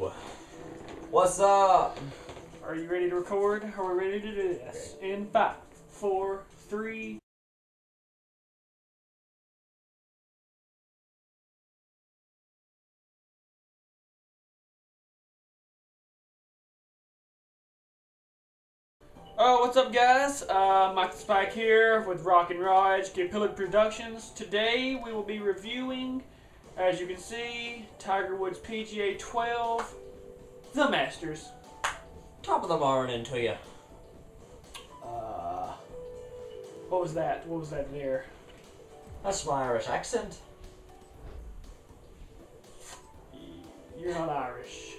Yo! What's up? Are you ready to record? Are we ready to do this? Okay. In 5, 4, 3. Oh, what's up, guys? Mike the Spike here with Rock and Raj, Get Pillared Productions. Today we will be reviewing, as you can see, Tiger Woods PGA 12, the Masters. Top of the morning to you. What was that? What was that there? That's my Irish accent. You're not Irish.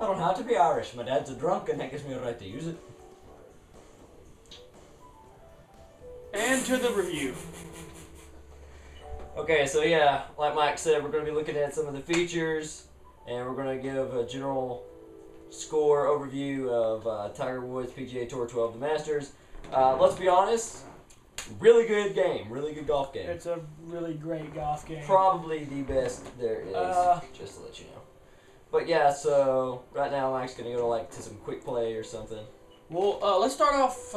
I don't have to be Irish. My dad's a drunk and that gives me a right to use it. And to the review. Okay, so yeah, like Mike said, we're going to be looking at some of the features and we're going to give a general score overview of Tiger Woods PGA Tour 12 The Masters. Let's be honest, really good game, really good golf game. It's a really great golf game. Probably the best there is, just to let you know. But yeah, so right now Mike's going to go to some quick play or something. Well, let's start off,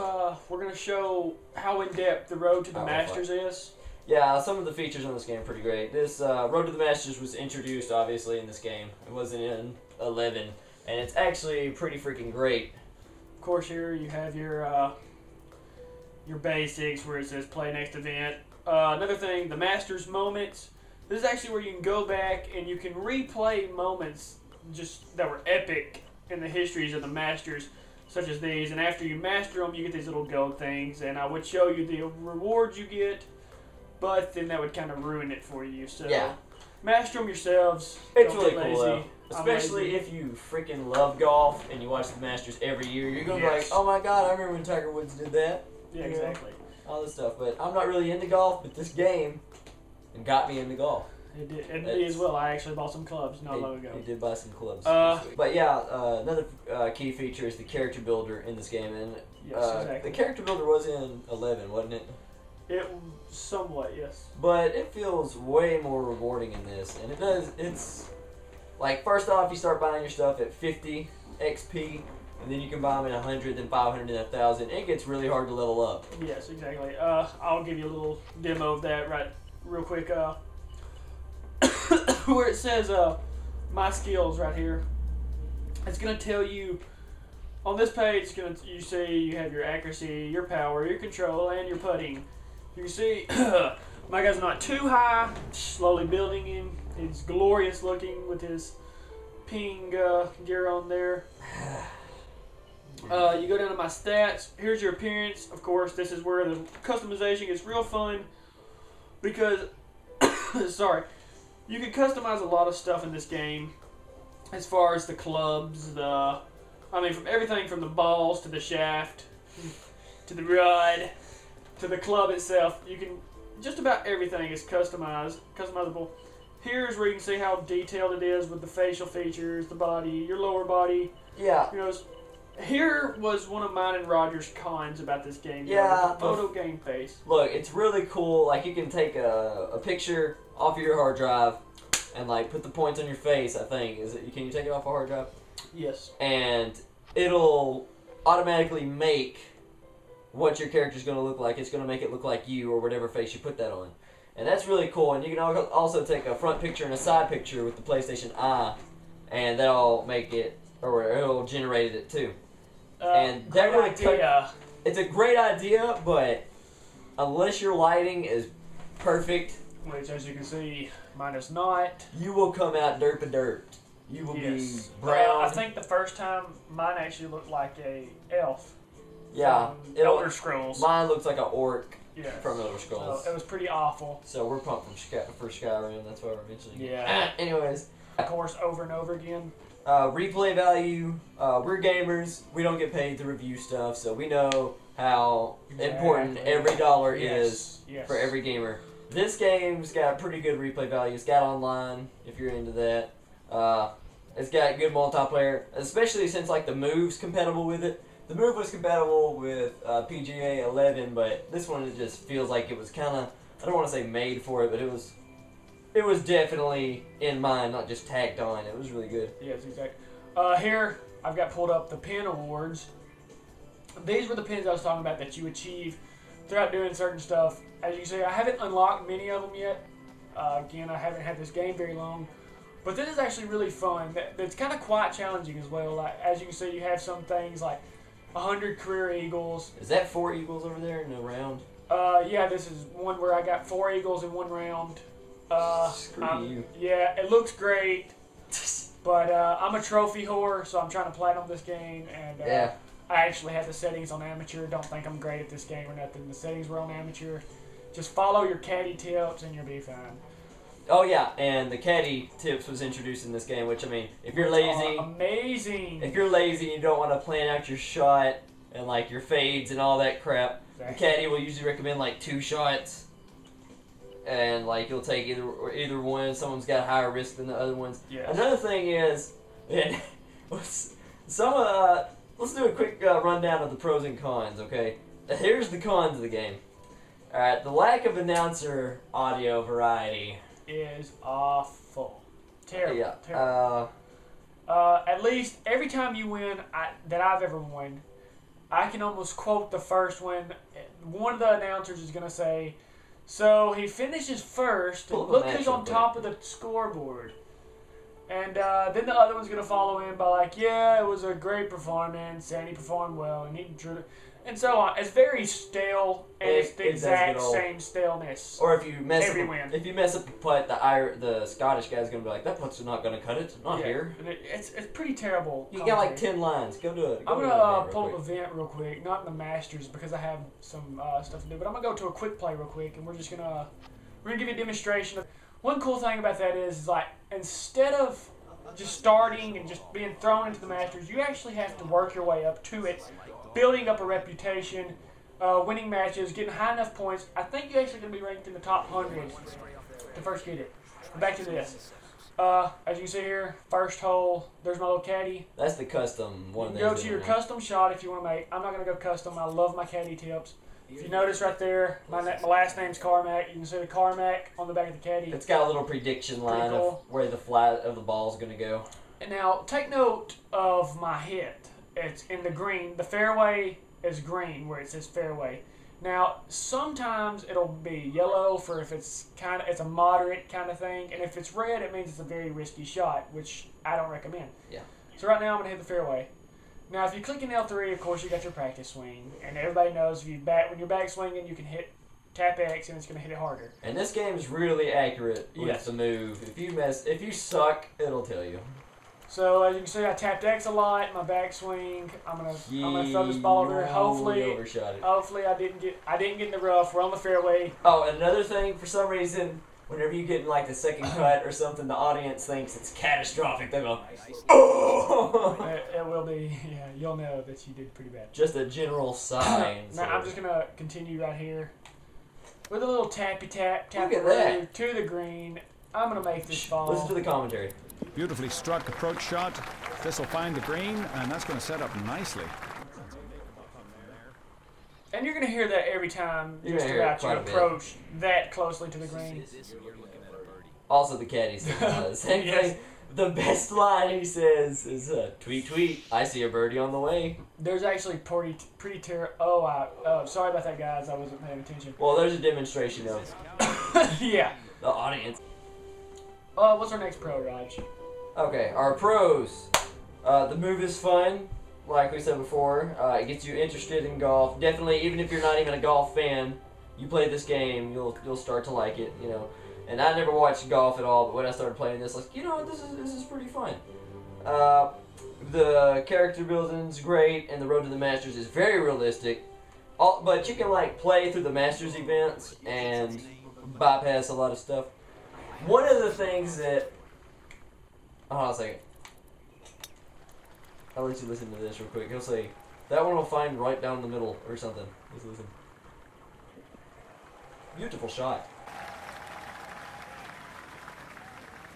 we're going to show how in-depth the Road to the Masters is. Yeah, some of the features on this game are pretty great. This Road to the Masters was introduced, obviously, in this game. It wasn't in 11, and it's actually pretty freaking great. Of course, here you have your basics where it says play next event. Another thing, the Masters moments. This is actually where you can go back and you can replay moments just that were epic in the histories of the Masters, such as these. And after you master them, you get these little gold things. And I would show you the rewards you get, but then that would kind of ruin it for you. So yeah, master them yourselves. It's really cool, though. Especially if you freaking love golf and you watch the Masters every year. You're going to be like, oh my god, I remember when Tiger Woods did that. Yeah, exactly. All this stuff. But I'm not really into golf, but this game got me into golf. It did. And me as well. I actually bought some clubs not long ago. He did buy some clubs. But yeah, another key feature is the character builder in this game. And yes, exactly. The character builder was in 11, wasn't it? It somewhat, yes. But it feels way more rewarding in this. And it does, it's like, first off, you start buying your stuff at 50 XP. And then you can buy them at 100, then 500, then 1,000. It gets really hard to level up. Yes, exactly. I'll give you a little demo of that real quick. Where it says my skills right here, it's gonna tell you on this page. You see you have your accuracy, your power, your control, and your putting. You can see my guy's not too high. Slowly building him. He's glorious looking with his ping gear on there. You go down to my stats. Here's your appearance. Of course, this is where the customization gets real fun because, sorry, you can customize a lot of stuff in this game as far as the clubs, from everything from the balls to the shaft to the rod to the club itself. You can, just about everything is customizable. Here's where you can see how detailed it is with the facial features, the body, your lower body. Yeah. Here was one of mine and Roger's cons about this game. Yeah. The photo game face. Look, it's really cool. Like, you can take a picture off of your hard drive and, put the points on your face, I think. Can you take it off a hard drive? Yes. And it'll automatically make what your character's going to look like. It's going to make it look like you or whatever face you put that on. And that's really cool. And you can also take a front picture and a side picture with the PlayStation Eye, and that'll make it, or it'll generate it too. And that really it's a great idea, but unless your lighting is perfect, which as you can see, mine is not, you will come out derp. You will be brown. I think the first time mine actually looked like a elf. Yeah, Elder Scrolls. Mine looks like an orc. Yes. From Elder Scrolls. So it was pretty awful. So we're pumped for Skyrim. That's why we're mentioning it. Yeah. Anyways. Of course, over and over again. Replay value. We're gamers. We don't get paid to review stuff, so we know how important every dollar is for every gamer. This game's got pretty good replay value. It's got online, if you're into that. It's got good multiplayer, especially since the move's compatible with it. The move was compatible with PGA 11, but this one just feels like it was kind of, I don't want to say made for it, but it was it was definitely in mind, not just tacked on. It was really good. Yes, exactly. Here, I've got pulled up the pin awards. These were the pins I was talking about that you achieve throughout doing certain stuff. As you can see, I haven't unlocked many of them yet. Again, I haven't had this game very long. But this is actually really fun. It's kind of quite challenging as well. Like, as you can see, you have some things like 100 career eagles. Is that 4 eagles over there in a round? Yeah, this is one where I got 4 eagles in one round. Screw you. Yeah, it looks great. But I'm a trophy whore, so I'm trying to platinum this game. And Yeah. I actually have the settings on amateur. Don't think I'm great at this game or nothing. The settings were on amateur. Just follow your caddy tips and you'll be fine. Oh yeah, and the caddy tips was introduced in this game, which I mean, if you're lazy, Amazing. if you're lazy and you don't want to plan out your shot and like your fades and all that crap, the caddy will usually recommend like 2 shots, and like you'll take either one. Someone's got higher risk than the other ones. Yes. Another thing is, and let's do a quick rundown of the pros and cons. Okay, here's the cons of the game. All right, the lack of announcer audio variety is awful. Terrible. Yeah. Terrible. At least every time you win that I've ever won, I can almost quote the first one. One of the announcers is going to say, so he finishes first, and look who's on top of the scoreboard. And then the other one's going to follow in by like, yeah, it was a great performance, and he performed well, and he drew. And so on. It's very stale, and it's the exact same staleness. Or if you mess every up, win. if you mess up a putt, the Scottish guy's gonna be like, that putt's not gonna cut it, not here. It's pretty terrible. You got like 10 lines. Go do it. I'm gonna pull up an event real quick, not in the Masters because I have some stuff to do, but I'm gonna go to a quick play real quick, and we're gonna give you a demonstration. One cool thing about that is like instead of just starting and just being thrown into the Masters, you actually have to work your way up to it. Building up a reputation, winning matches, getting high enough points. I think you're actually going to be ranked in the top 100 to first get it. But back to this. As you can see here, first hole, there's my little caddy. That's the custom one. You can go to your custom shot if you want to make. I'm not going to go custom. I love my caddy tips. If you notice right there, my last name's Carmack. You can see the Carmack on the back of the caddy. It's got a little prediction line of where the flat of the ball is going to go. And now, take note of my hit. It's in the green. The fairway is green where it says fairway. Now, sometimes it'll be yellow for if it's a moderate kind of thing, and if it's red, it means it's a very risky shot, which I don't recommend. Yeah. So right now, I'm gonna hit the fairway. Now, if you click in L3, of course, you got your practice swing, and everybody knows when you're back swinging, you can tap X, and it's gonna hit it harder. And this game is really accurate with the move. If you suck, it'll tell you. So as you can see, I tapped X a lot in my backswing. I'm gonna throw this ball over there. Hopefully I didn't get in the rough. We're on the fairway. Oh, another thing, for some reason, whenever you get in like the second cut or something, the audience thinks it's catastrophic. They go, oh! It will be. Yeah, you'll know that you did pretty bad. Just a general sigh. Now I'm just gonna continue right here with a little tappy tap Look at that. to the green. I'm gonna make this fall. Listen to the commentary. Beautifully struck approach shot. This will find the green, and that's going to set up nicely. And you're going to hear that every time just about you approach that closely to the green. Also, the caddy says same thing. The best line he says is, tweet, tweet, I see a birdie on the way. There's actually pretty terrible. Oh, sorry about that, guys. I wasn't paying attention. Well, there's a demonstration of yeah. the audience. What's our next pro, Raj? Okay, our pros. The move is fun, like we said before. It gets you interested in golf. Definitely, even if you're not even a golf fan, you play this game, you'll start to like it. You know. And I never watched golf at all, but when I started playing this, like, you know, this is pretty fun. The character building's great, and the road to the Masters is very realistic. But you can like play through the Masters events and bypass a lot of stuff. One of the things that... Hold on a second. I'll let you listen to this real quick. He'll say, that one will find right down the middle or something. Let's listen. Beautiful shot.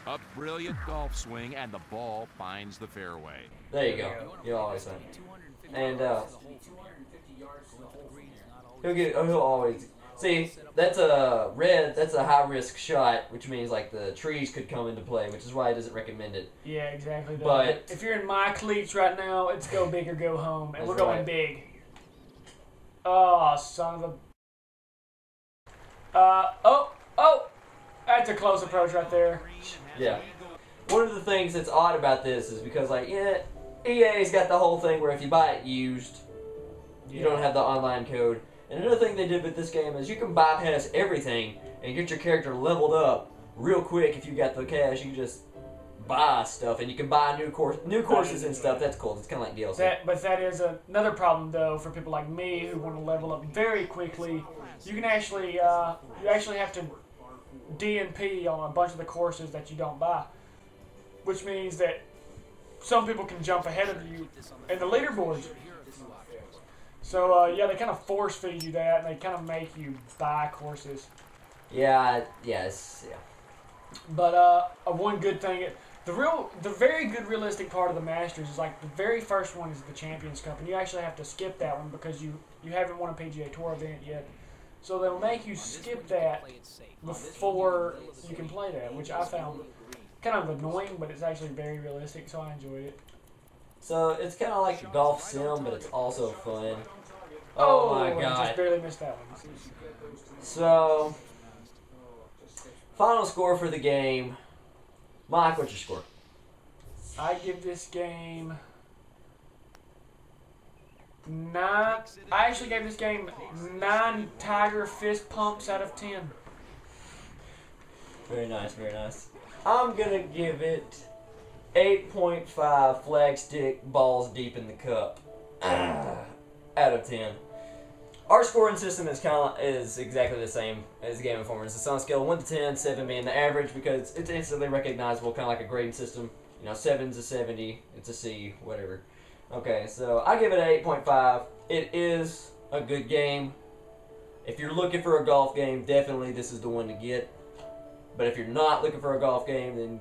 A brilliant golf swing, and the ball finds the fairway. There you go. You always win. And he'll always... See, that's a red. That's a high risk shot, which means like the trees could come into play, which is why it doesn't recommend it. Yeah, exactly. But if you're in my cleats right now, it's go big or go home, and we're going right. big. Oh, son of a. Oh, that's a close approach right there. Yeah. One of the things that's odd about this is because like EA's got the whole thing where if you buy it used, you don't have the online code. And another thing they did with this game is you can bypass everything and get your character leveled up real quick if you got the cash. You can just buy stuff and you can buy new courses and stuff. That's cool. It's kind of like DLC. But that is another problem though for people like me who want to level up very quickly. You can actually have to DNP on a bunch of the courses that you don't buy, which means that some people can jump ahead of you in the leaderboards. So yeah, they kind of force feed you that, and they kind of make you buy courses. Yeah. But one good thing, the very good realistic part of the Masters is like the very first one is the Champions Cup, and you actually have to skip that one because you haven't won a PGA Tour event yet. So they'll make you skip that before you can play that, which I found kind of annoying, but it's actually very realistic, so I enjoyed it. So it's kind of like a golf sim, but it's also fun. Oh my I god. just barely missed that one. So, final score for the game. Mike, what's your score? I give this game 9. I actually gave this game 9 tiger fist pumps out of 10. Very nice, very nice. I'm gonna give it 8.5 flag stick balls deep in the cup out of 10. Our scoring system is exactly the same as Game Informer. It's on a scale of 1 to 10, 7 being the average because it's instantly recognizable, kind of like a grading system. 7's a 70, it's a C, whatever. Okay, so I give it an 8.5. It is a good game. If you're looking for a golf game, definitely this is the one to get. But if you're not looking for a golf game, then,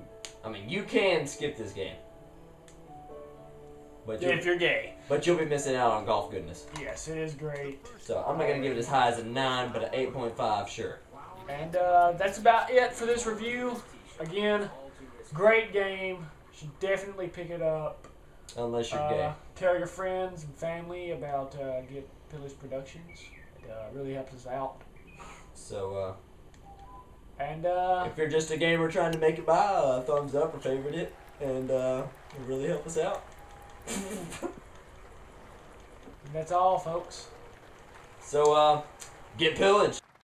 you can skip this game. But If you're gay. But you'll be missing out on golf goodness. Yes, it is great. So I'm not going to give it as high as a 9, but an 8.5, sure. And that's about it for this review. Again, great game. Should definitely pick it up. Unless you're gay. Tell your friends and family about Get Pillaged Productions. It really helps us out. So, and if you're just a gamer trying to make it by, thumbs up or favorite it. And it really help us out. that's all, folks. So, get pillaged.